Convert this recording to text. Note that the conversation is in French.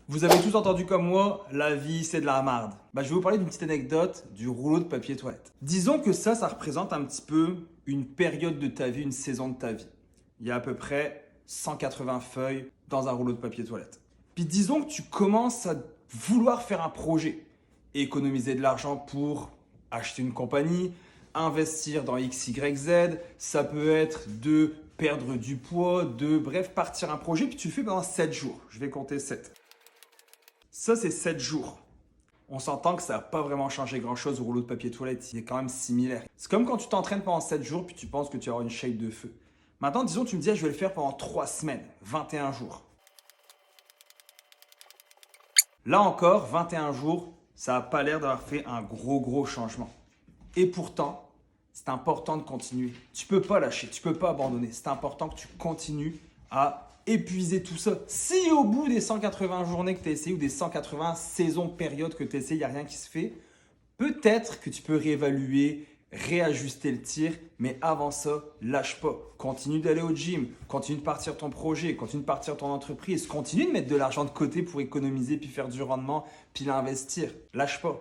Vous avez tous entendu comme moi, la vie c'est de la marde. Je vais vous parler d'une petite anecdote du rouleau de papier toilette. Disons que ça représente un petit peu une période de ta vie, une saison de ta vie. Il y a à peu près 180 feuilles dans un rouleau de papier toilette. Puis disons que tu commences à vouloir faire un projet, économiser de l'argent pour acheter une compagnie, investir dans X, Y, Z. Ça peut être de perdre du poids, bref, partir un projet, puis tu le fais pendant 7 jours. Je vais compter 7. Ça, c'est 7 jours. On s'entend que ça n'a pas vraiment changé grand-chose au rouleau de papier toilette. Il est quand même similaire. C'est comme quand tu t'entraînes pendant 7 jours puis tu penses que tu vas avoir une shape de feu. Maintenant, disons, tu me dis, je vais le faire pendant 3 semaines, 21 jours. Là encore, 21 jours, ça n'a pas l'air d'avoir fait un gros changement. Et pourtant, c'est important de continuer. Tu ne peux pas lâcher, tu ne peux pas abandonner. C'est important que tu continues à épuiser tout ça. Si au bout des 180 journées que tu as essayé ou des 180 saisons, périodes que tu as essayé, il n'y a rien qui se fait, peut-être que tu peux réévaluer, réajuster le tir, mais avant ça, lâche pas. Continue d'aller au gym, continue de partir ton projet, continue de partir ton entreprise, continue de mettre de l'argent de côté pour économiser, puis faire du rendement, puis l'investir. Lâche pas.